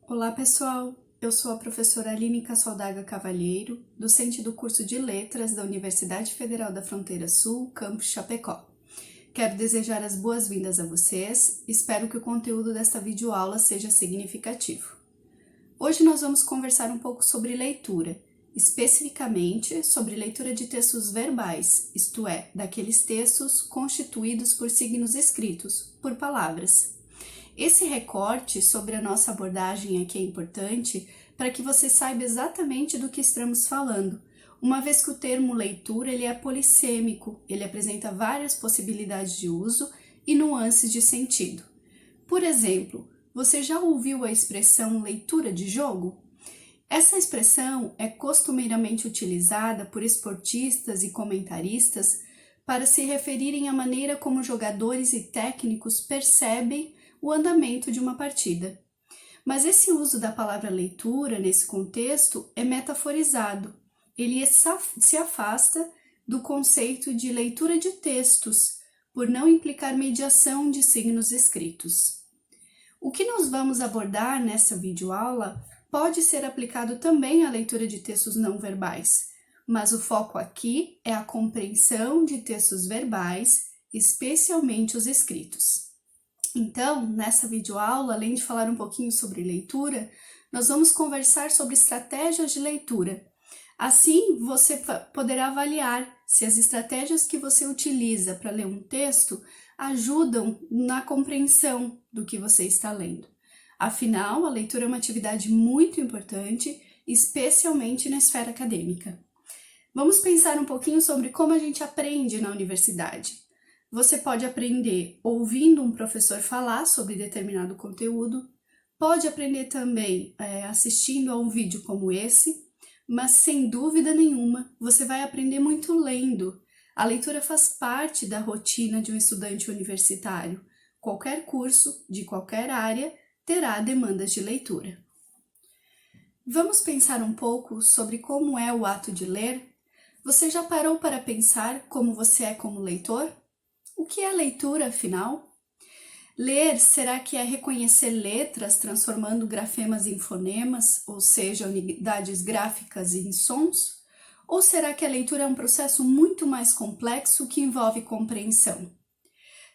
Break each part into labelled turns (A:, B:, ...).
A: Olá pessoal, eu sou a professora Aline Cassaldaga Cavalheiro, docente do curso de Letras da Universidade Federal da Fronteira Sul, campus Chapecó. Quero desejar as boas-vindas a vocês, espero que o conteúdo desta videoaula seja significativo. Hoje nós vamos conversar um pouco sobre leitura, especificamente sobre leitura de textos verbais, isto é, daqueles textos constituídos por signos escritos, por palavras. Esse recorte sobre a nossa abordagem aqui é importante para que você saiba exatamente do que estamos falando, uma vez que o termo leitura ele é polissêmico, ele apresenta várias possibilidades de uso e nuances de sentido. Por exemplo, você já ouviu a expressão leitura de jogo? Essa expressão é costumeiramente utilizada por esportistas e comentaristas para se referirem à maneira como jogadores e técnicos percebem o andamento de uma partida. Mas esse uso da palavra leitura nesse contexto é metaforizado. Ele se afasta do conceito de leitura de textos, por não implicar mediação de signos escritos. O que nós vamos abordar nessa videoaula pode ser aplicado também à leitura de textos não verbais, mas o foco aqui é a compreensão de textos verbais, especialmente os escritos. Então, nessa videoaula, além de falar um pouquinho sobre leitura, nós vamos conversar sobre estratégias de leitura. Assim, você poderá avaliar se as estratégias que você utiliza para ler um texto ajudam na compreensão do que você está lendo. Afinal, a leitura é uma atividade muito importante, especialmente na esfera acadêmica. Vamos pensar um pouquinho sobre como a gente aprende na universidade. Você pode aprender ouvindo um professor falar sobre determinado conteúdo, pode aprender também assistindo a um vídeo como esse, mas sem dúvida nenhuma você vai aprender muito lendo. A leitura faz parte da rotina de um estudante universitário. Qualquer curso, de qualquer área, terá demandas de leitura. Vamos pensar um pouco sobre como é o ato de ler? Você já parou para pensar como você é como leitor? O que é leitura, afinal? Ler, será que é reconhecer letras transformando grafemas em fonemas, ou seja, unidades gráficas em sons? Ou será que a leitura é um processo muito mais complexo que envolve compreensão?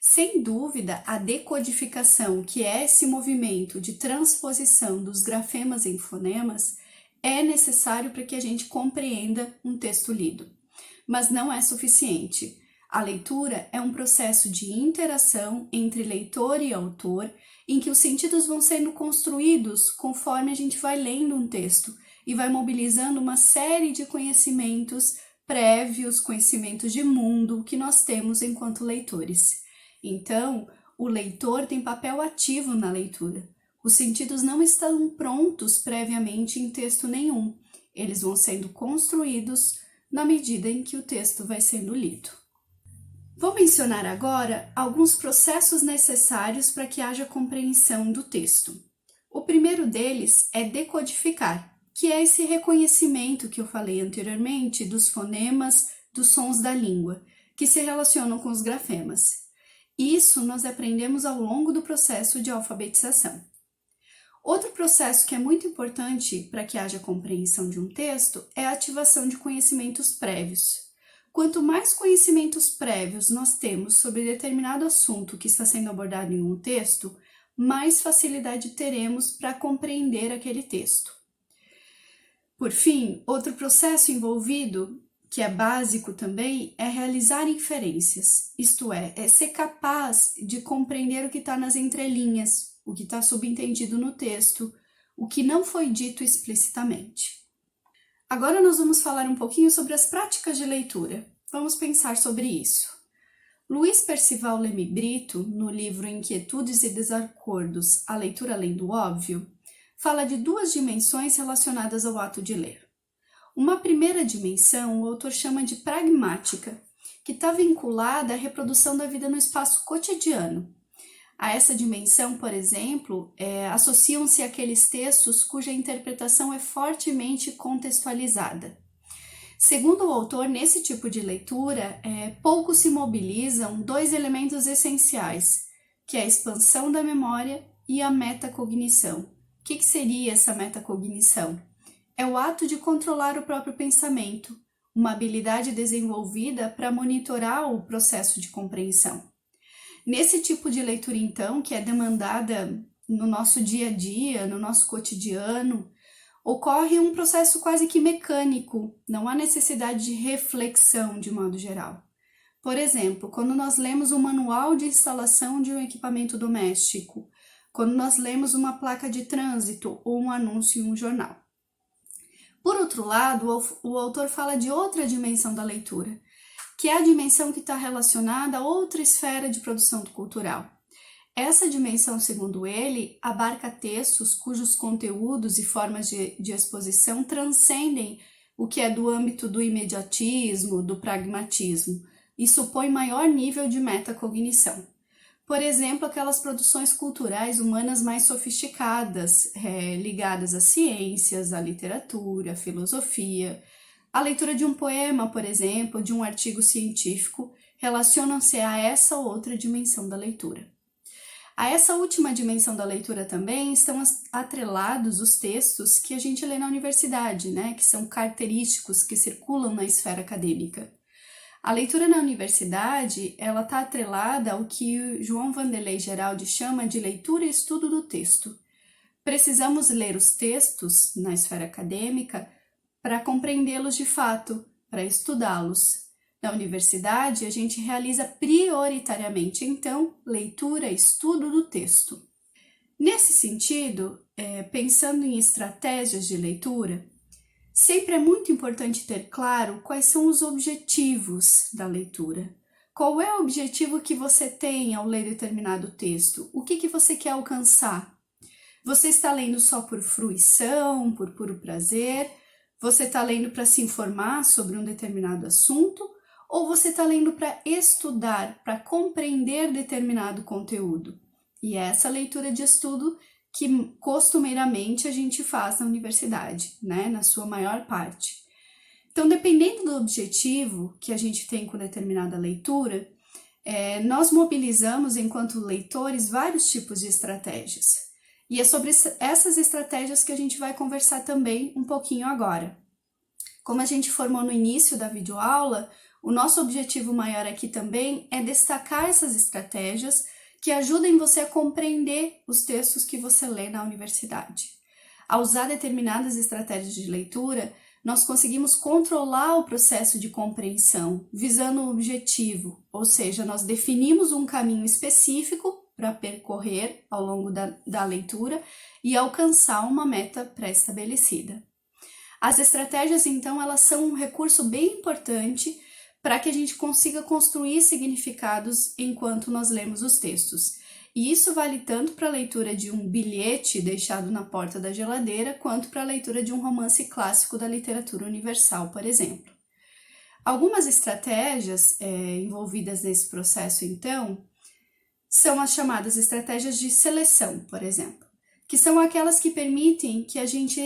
A: Sem dúvida, a decodificação, que é esse movimento de transposição dos grafemas em fonemas, é necessário para que a gente compreenda um texto lido. Mas não é suficiente. A leitura é um processo de interação entre leitor e autor, em que os sentidos vão sendo construídos conforme a gente vai lendo um texto e vai mobilizando uma série de conhecimentos prévios, conhecimentos de mundo que nós temos enquanto leitores. Então, o leitor tem papel ativo na leitura. Os sentidos não estão prontos previamente em texto nenhum. Eles vão sendo construídos na medida em que o texto vai sendo lido. Vou mencionar agora alguns processos necessários para que haja compreensão do texto. O primeiro deles é decodificar, que é esse reconhecimento que eu falei anteriormente dos fonemas, dos sons da língua, que se relacionam com os grafemas. Isso nós aprendemos ao longo do processo de alfabetização. Outro processo que é muito importante para que haja compreensão de um texto é a ativação de conhecimentos prévios. Quanto mais conhecimentos prévios nós temos sobre determinado assunto que está sendo abordado em um texto, mais facilidade teremos para compreender aquele texto. Por fim, outro processo envolvido, que é básico também, é realizar inferências, isto é ser capaz de compreender o que está nas entrelinhas, o que está subentendido no texto, o que não foi dito explicitamente. Agora nós vamos falar um pouquinho sobre as práticas de leitura. Vamos pensar sobre isso. Luiz Percival Leme Brito, no livro Inquietudes e Desacordos, A Leitura Além do Óbvio, fala de duas dimensões relacionadas ao ato de ler. Uma primeira dimensão o autor chama de pragmática, que está vinculada à reprodução da vida no espaço cotidiano. A essa dimensão, por exemplo, associam-se aqueles textos cuja interpretação é fortemente contextualizada. Segundo o autor, nesse tipo de leitura, pouco se mobilizam dois elementos essenciais, que é a expansão da memória e a metacognição. O que seria essa metacognição? É o ato de controlar o próprio pensamento, uma habilidade desenvolvida para monitorar o processo de compreensão. Nesse tipo de leitura, então, que é demandada no nosso dia a dia, no nosso cotidiano, ocorre um processo quase que mecânico, não há necessidade de reflexão de modo geral. Por exemplo, quando nós lemos um manual de instalação de um equipamento doméstico, quando nós lemos uma placa de trânsito ou um anúncio em um jornal. Por outro lado, o autor fala de outra dimensão da leitura, que é a dimensão que está relacionada a outra esfera de produção cultural. Essa dimensão, segundo ele, abarca textos cujos conteúdos e formas de exposição transcendem o que é do âmbito do imediatismo, do pragmatismo, e supõe maior nível de metacognição. Por exemplo, aquelas produções culturais humanas mais sofisticadas, ligadas às ciências, à literatura, à filosofia. A leitura de um poema, por exemplo, de um artigo científico, relacionam-se a essa outra dimensão da leitura. A essa última dimensão da leitura também estão atrelados os textos que a gente lê na universidade, né, que são característicos, que circulam na esfera acadêmica. A leitura na universidade, ela está atrelada ao que João Vanderlei Geraldi chama de leitura e estudo do texto. Precisamos ler os textos na esfera acadêmica para compreendê-los de fato, para estudá-los. Na universidade, a gente realiza prioritariamente, então, leitura e estudo do texto. Nesse sentido, pensando em estratégias de leitura, sempre é muito importante ter claro quais são os objetivos da leitura. Qual é o objetivo que você tem ao ler determinado texto? O que você quer alcançar? Você está lendo só por fruição, por puro prazer? Você está lendo para se informar sobre um determinado assunto? Ou você está lendo para estudar, para compreender determinado conteúdo? E é essa leitura de estudo que costumeiramente a gente faz na universidade, né, na sua maior parte. Então, dependendo do objetivo que a gente tem com determinada leitura, nós mobilizamos, enquanto leitores, vários tipos de estratégias. E é sobre essas estratégias que a gente vai conversar também um pouquinho agora. Como a gente formou no início da videoaula, o nosso objetivo maior aqui também é destacar essas estratégias que ajudem você a compreender os textos que você lê na universidade. Ao usar determinadas estratégias de leitura, nós conseguimos controlar o processo de compreensão, visando o objetivo, ou seja, nós definimos um caminho específico para percorrer ao longo da leitura e alcançar uma meta pré-estabelecida. As estratégias, então, elas são um recurso bem importante para que a gente consiga construir significados enquanto nós lemos os textos. E isso vale tanto para a leitura de um bilhete deixado na porta da geladeira, quanto para a leitura de um romance clássico da literatura universal, por exemplo. Algumas estratégias envolvidas nesse processo, então, são as chamadas estratégias de seleção, por exemplo, que são aquelas que permitem que a gente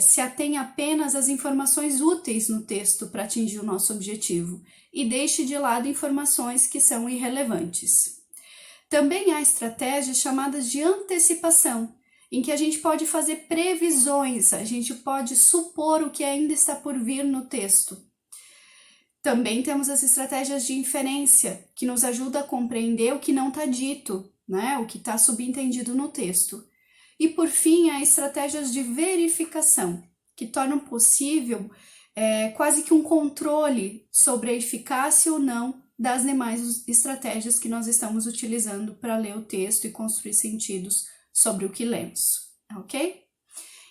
A: se atenha apenas às informações úteis no texto para atingir o nosso objetivo e deixe de lado informações que são irrelevantes. Também há estratégias chamadas de antecipação, em que a gente pode fazer previsões, a gente pode supor o que ainda está por vir no texto. Também temos as estratégias de inferência, que nos ajuda a compreender o que não está dito, né? O que está subentendido no texto. E, por fim, há estratégias de verificação, que tornam possível quase que um controle sobre a eficácia ou não das demais estratégias que nós estamos utilizando para ler o texto e construir sentidos sobre o que lemos, ok?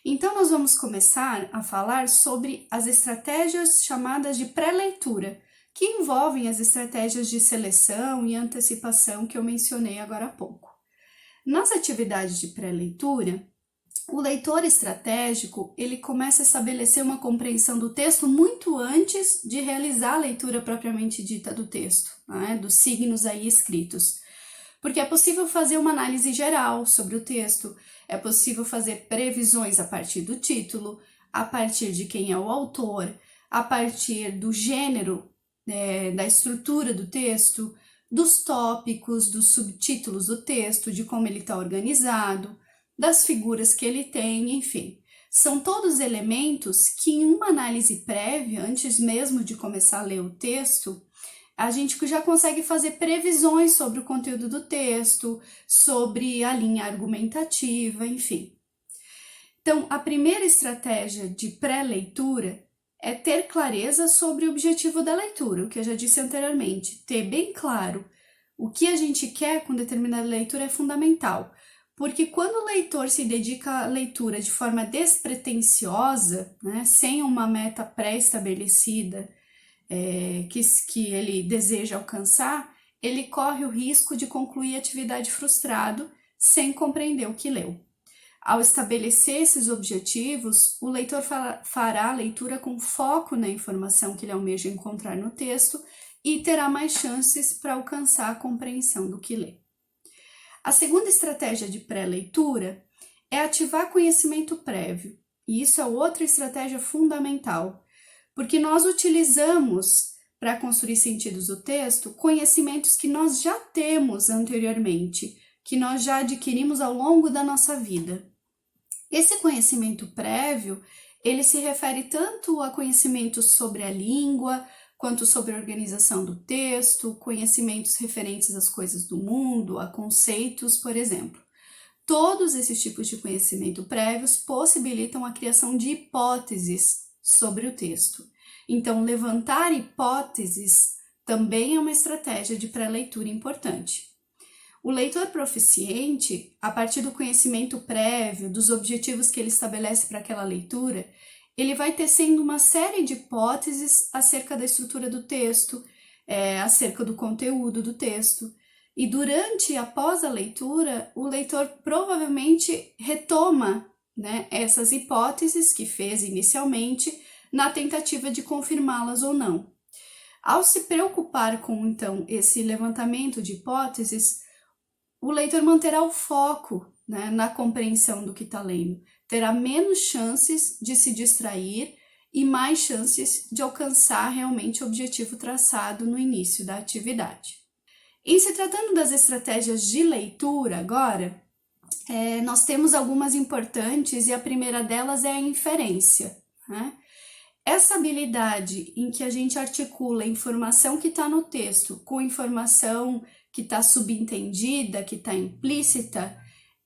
A: Então, nós vamos começar a falar sobre as estratégias chamadas de pré-leitura, que envolvem as estratégias de seleção e antecipação que eu mencionei agora há pouco. Nas atividades de pré-leitura, o leitor estratégico, ele começa a estabelecer uma compreensão do texto muito antes de realizar a leitura propriamente dita do texto, né, dos signos aí escritos. Porque é possível fazer uma análise geral sobre o texto, é possível fazer previsões a partir do título, a partir de quem é o autor, a partir do gênero, da estrutura do texto, dos tópicos, dos subtítulos do texto, de como ele está organizado, das figuras que ele tem, enfim. São todos elementos que em uma análise prévia, antes mesmo de começar a ler o texto, a gente já consegue fazer previsões sobre o conteúdo do texto, sobre a linha argumentativa, enfim. Então, a primeira estratégia de pré-leitura é ter clareza sobre o objetivo da leitura, o que eu já disse anteriormente. Ter bem claro o que a gente quer com determinada leitura é fundamental, porque quando o leitor se dedica à leitura de forma despretensiosa, né, sem uma meta pré-estabelecida que ele deseja alcançar, ele corre o risco de concluir a atividade frustrado sem compreender o que leu. Ao estabelecer esses objetivos, o leitor fará a leitura com foco na informação que ele almeja encontrar no texto e terá mais chances para alcançar a compreensão do que lê. A segunda estratégia de pré-leitura é ativar conhecimento prévio, e isso é outra estratégia fundamental, porque nós utilizamos para construir sentidos do texto conhecimentos que nós já temos anteriormente, que nós já adquirimos ao longo da nossa vida. Esse conhecimento prévio, ele se refere tanto a conhecimentos sobre a língua, quanto sobre a organização do texto, conhecimentos referentes às coisas do mundo, a conceitos, por exemplo. Todos esses tipos de conhecimento prévios possibilitam a criação de hipóteses sobre o texto. Então, levantar hipóteses também é uma estratégia de pré-leitura importante. O leitor proficiente, a partir do conhecimento prévio, dos objetivos que ele estabelece para aquela leitura, ele vai tecendo uma série de hipóteses acerca da estrutura do texto, acerca do conteúdo do texto. E durante e após a leitura, o leitor provavelmente retoma, né, essas hipóteses que fez inicialmente na tentativa de confirmá-las ou não. Ao se preocupar com, então, esse levantamento de hipóteses, o leitor manterá o foco, né, na compreensão do que está lendo, terá menos chances de se distrair e mais chances de alcançar realmente o objetivo traçado no início da atividade. Em se tratando das estratégias de leitura agora, nós temos algumas importantes e a primeira delas é a inferência, né? Essa habilidade em que a gente articula a informação que está no texto com informação que está subentendida, que está implícita,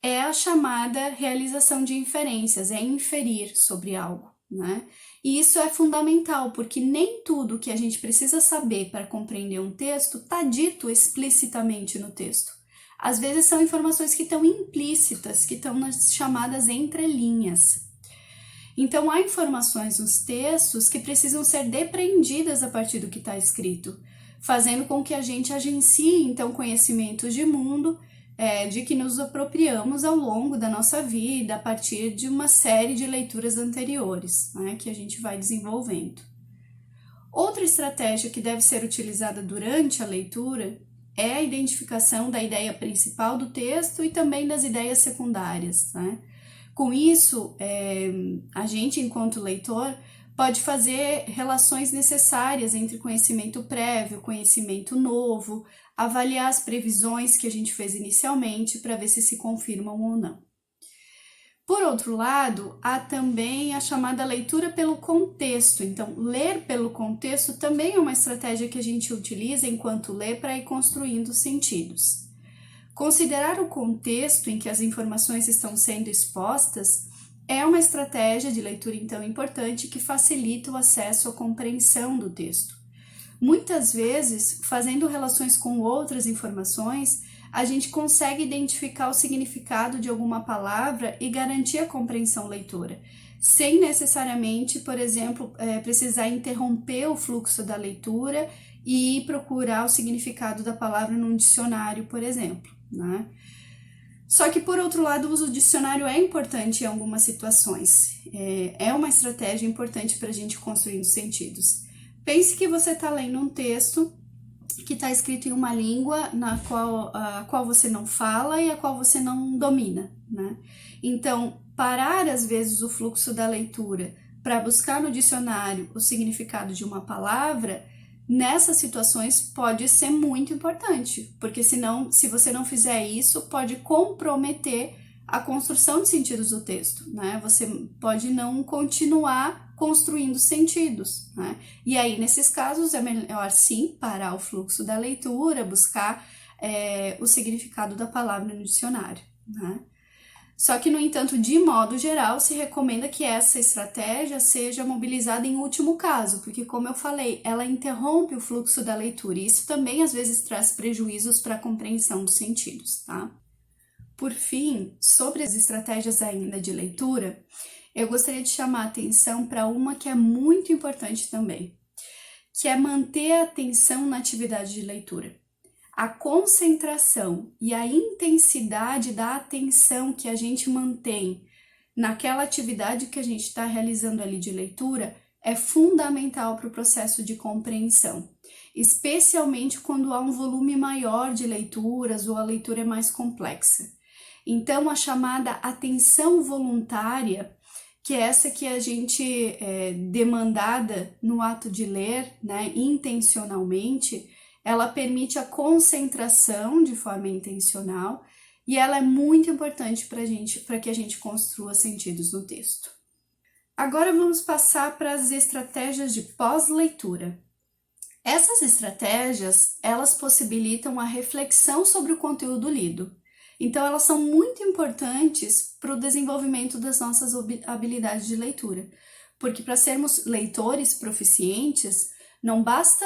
A: é a chamada realização de inferências, é inferir sobre algo, né? E isso é fundamental, porque nem tudo que a gente precisa saber para compreender um texto está dito explicitamente no texto. Às vezes são informações que estão implícitas, que estão nas chamadas entrelinhas. Então, há informações nos textos que precisam ser depreendidas a partir do que está escrito, fazendo com que a gente agencie, então, conhecimentos de mundo, de que nos apropriamos ao longo da nossa vida, a partir de uma série de leituras anteriores, né, que a gente vai desenvolvendo. Outra estratégia que deve ser utilizada durante a leitura é a identificação da ideia principal do texto e também das ideias secundárias, né? Com isso, a gente, enquanto leitor, pode fazer relações necessárias entre conhecimento prévio, conhecimento novo, avaliar as previsões que a gente fez inicialmente para ver se confirmam ou não. Por outro lado, há também a chamada leitura pelo contexto. Então, ler pelo contexto também é uma estratégia que a gente utiliza enquanto lê para ir construindo sentidos. Considerar o contexto em que as informações estão sendo expostas é uma estratégia de leitura, então, importante que facilita o acesso à compreensão do texto. Muitas vezes, fazendo relações com outras informações, a gente consegue identificar o significado de alguma palavra e garantir a compreensão leitora, sem necessariamente, por exemplo, precisar interromper o fluxo da leitura e procurar o significado da palavra num dicionário, por exemplo, né? Só que, por outro lado, o uso do dicionário é importante em algumas situações. É uma estratégia importante para a gente construir os sentidos. Pense que você está lendo um texto que está escrito em uma língua a qual você não fala e a qual você não domina, né? Então, parar às vezes o fluxo da leitura para buscar no dicionário o significado de uma palavra, nessas situações pode ser muito importante, porque senão, se você não fizer isso, pode comprometer a construção de sentidos do texto, né? Você pode não continuar construindo sentidos, né? E aí, nesses casos, é melhor sim parar o fluxo da leitura, buscar o significado da palavra no dicionário, né? Só que, no entanto, de modo geral, se recomenda que essa estratégia seja mobilizada em último caso, porque, como eu falei, ela interrompe o fluxo da leitura e isso também, às vezes, traz prejuízos para a compreensão dos sentidos, tá? Por fim, sobre as estratégias ainda de leitura, eu gostaria de chamar a atenção para uma que é muito importante também, que é manter a atenção na atividade de leitura. A concentração e a intensidade da atenção que a gente mantém naquela atividade que a gente está realizando ali de leitura é fundamental para o processo de compreensão, especialmente quando há um volume maior de leituras ou a leitura é mais complexa. Então, a chamada atenção voluntária, que é essa que a gente demandada no ato de ler, né, intencionalmente, ela permite a concentração de forma intencional e ela é muito importante para que a gente construa sentidos no texto. Agora vamos passar para as estratégias de pós-leitura. Essas estratégias, elas possibilitam a reflexão sobre o conteúdo lido. Então, elas são muito importantes para o desenvolvimento das nossas habilidades de leitura, porque para sermos leitores proficientes, não basta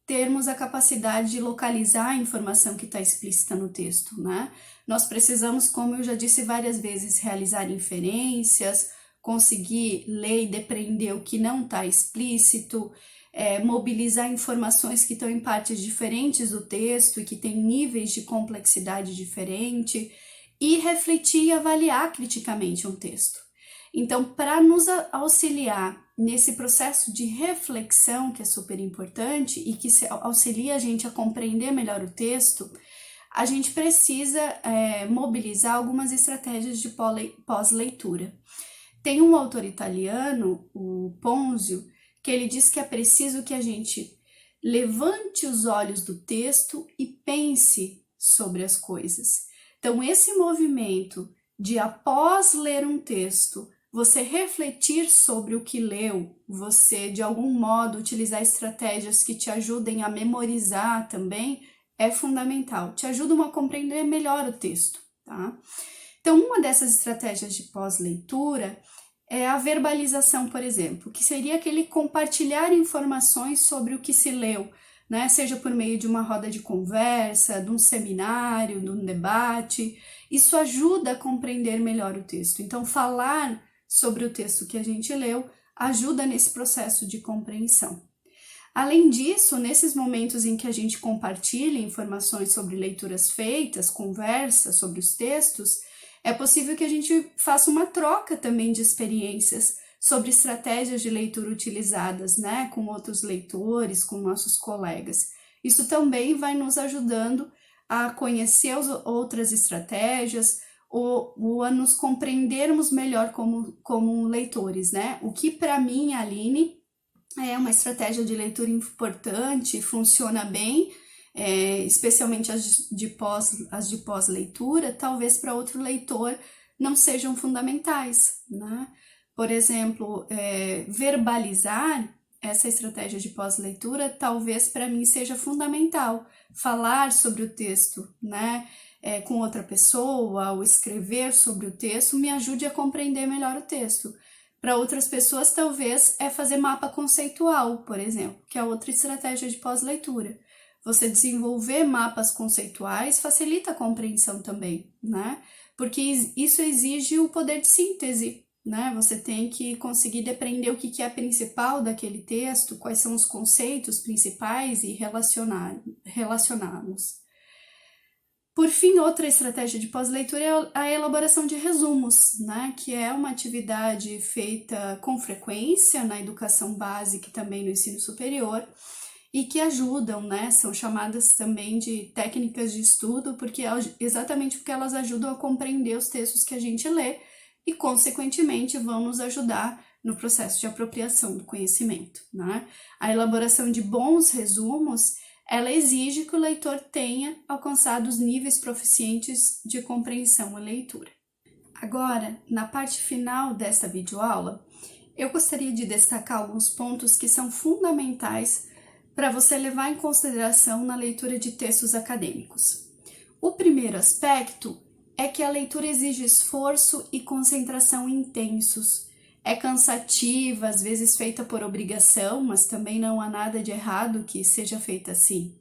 A: termos a capacidade de localizar a informação que está explícita no texto, né? Nós precisamos, como eu já disse várias vezes, realizar inferências, conseguir ler e depreender o que não está explícito, mobilizar informações que estão em partes diferentes do texto e que têm níveis de complexidade diferente, e refletir e avaliar criticamente um texto. Então, para nos auxiliar nesse processo de reflexão, que é super importante e que auxilia a gente a compreender melhor o texto, a gente precisa mobilizar algumas estratégias de pós-leitura. Tem um autor italiano, o Ponzio, que ele diz que é preciso que a gente levante os olhos do texto e pense sobre as coisas. Então, esse movimento de, após ler um texto, você refletir sobre o que leu, você, de algum modo, utilizar estratégias que te ajudem a memorizar também, é fundamental. Te ajudam a compreender melhor o texto, tá? Então, uma dessas estratégias de pós-leitura é a verbalização, por exemplo, que seria aquele compartilhar informações sobre o que se leu, né? Seja por meio de uma roda de conversa, de um seminário, de um debate. Isso ajuda a compreender melhor o texto. Então, falar sobre o texto que a gente leu ajuda nesse processo de compreensão. Além disso, nesses momentos em que a gente compartilha informações sobre leituras feitas, conversa sobre os textos, é possível que a gente faça uma troca também de experiências sobre estratégias de leitura utilizadas, né, com outros leitores, com nossos colegas. Isso também vai nos ajudando a conhecer outras estratégias ou a nos compreendermos melhor como leitores, né? O que para mim, Aline, é uma estratégia de leitura importante, funciona bem, especialmente as de pós-leitura, talvez para outro leitor não sejam fundamentais, né? Por exemplo, verbalizar essa estratégia de pós-leitura talvez para mim seja fundamental. Falar sobre o texto, né, com outra pessoa, ou escrever sobre o texto, me ajude a compreender melhor o texto. Para outras pessoas, talvez fazer mapa conceitual, por exemplo, que é outra estratégia de pós-leitura. Você desenvolver mapas conceituais facilita a compreensão também, né? Porque isso exige o poder de síntese, né? Você tem que conseguir depreender o que é principal daquele texto, quais são os conceitos principais e relacioná-los. Por fim, outra estratégia de pós-leitura é a elaboração de resumos, né? Que é uma atividade feita com frequência na educação básica e também no ensino superior, e que ajudam, né? São chamadas também de técnicas de estudo, exatamente porque elas ajudam a compreender os textos que a gente lê e, consequentemente, vão nos ajudar no processo de apropriação do conhecimento, né? A elaboração de bons resumos, ela exige que o leitor tenha alcançado os níveis proficientes de compreensão e leitura. Agora, na parte final desta videoaula, eu gostaria de destacar alguns pontos que são fundamentais para você levar em consideração na leitura de textos acadêmicos. O primeiro aspecto é que a leitura exige esforço e concentração intensos. É cansativa, às vezes feita por obrigação, mas também não há nada de errado que seja feita assim.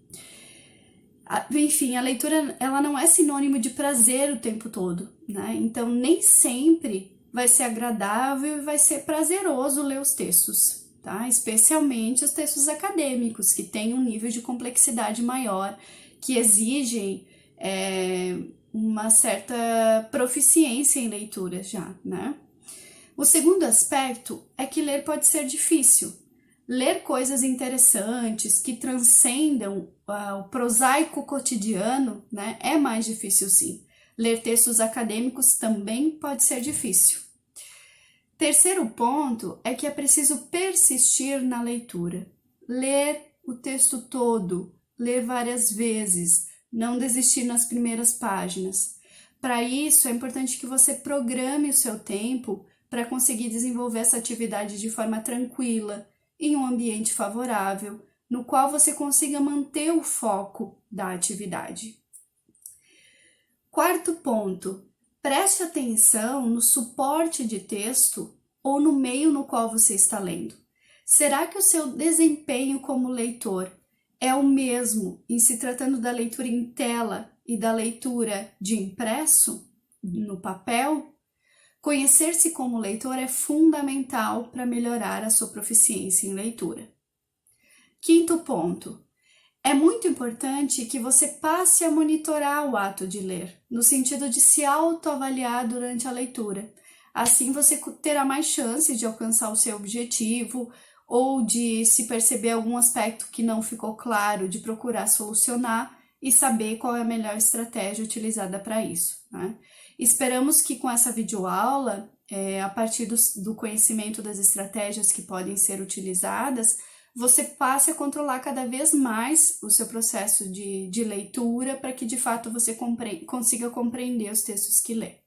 A: Enfim, a leitura ela não é sinônimo de prazer o tempo todo, né? Então, nem sempre vai ser agradável e vai ser prazeroso ler os textos, tá? Especialmente os textos acadêmicos, que têm um nível de complexidade maior, que exigem uma certa proficiência em leitura já, né? O segundo aspecto é que ler pode ser difícil. Ler coisas interessantes que transcendam o prosaico cotidiano, né, é mais difícil sim. Ler textos acadêmicos também pode ser difícil. Terceiro ponto é que é preciso persistir na leitura. Ler o texto todo, ler várias vezes, não desistir nas primeiras páginas. Para isso, é importante que você programe o seu tempo para conseguir desenvolver essa atividade de forma tranquila, em um ambiente favorável, no qual você consiga manter o foco da atividade. Quarto ponto, preste atenção no suporte de texto ou no meio no qual você está lendo. Será que o seu desempenho como leitor é o mesmo em se tratando da leitura em tela e da leitura de impresso, no papel? Conhecer-se como leitor é fundamental para melhorar a sua proficiência em leitura. Quinto ponto. É muito importante que você passe a monitorar o ato de ler, no sentido de se autoavaliar durante a leitura. Assim você terá mais chance de alcançar o seu objetivo ou de se perceber algum aspecto que não ficou claro, de procurar solucionar e saber qual é a melhor estratégia utilizada para isso, né? Esperamos que com essa videoaula, a partir do conhecimento das estratégias que podem ser utilizadas, você passe a controlar cada vez mais o seu processo de leitura para que de fato você consiga compreender os textos que lê.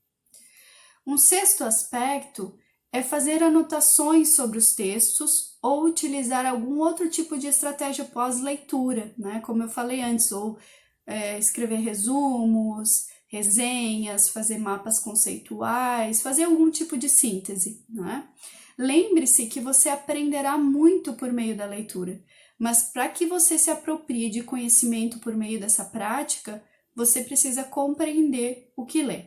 A: Um sexto aspecto é fazer anotações sobre os textos ou utilizar algum outro tipo de estratégia pós-leitura, né? Como eu falei antes, ou escrever resumos, resenhas, fazer mapas conceituais, fazer algum tipo de síntese, né? Lembre-se que você aprenderá muito por meio da leitura, mas para que você se aproprie de conhecimento por meio dessa prática, você precisa compreender o que lê.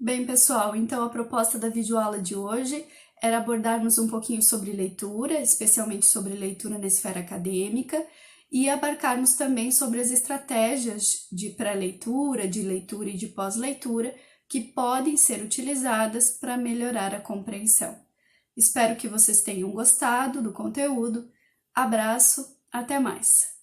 A: Bem, pessoal, então a proposta da videoaula de hoje era abordarmos um pouquinho sobre leitura, especialmente sobre leitura na esfera acadêmica, e abarcarmos também sobre as estratégias de pré-leitura, de leitura e de pós-leitura que podem ser utilizadas para melhorar a compreensão. Espero que vocês tenham gostado do conteúdo. Abraço, até mais!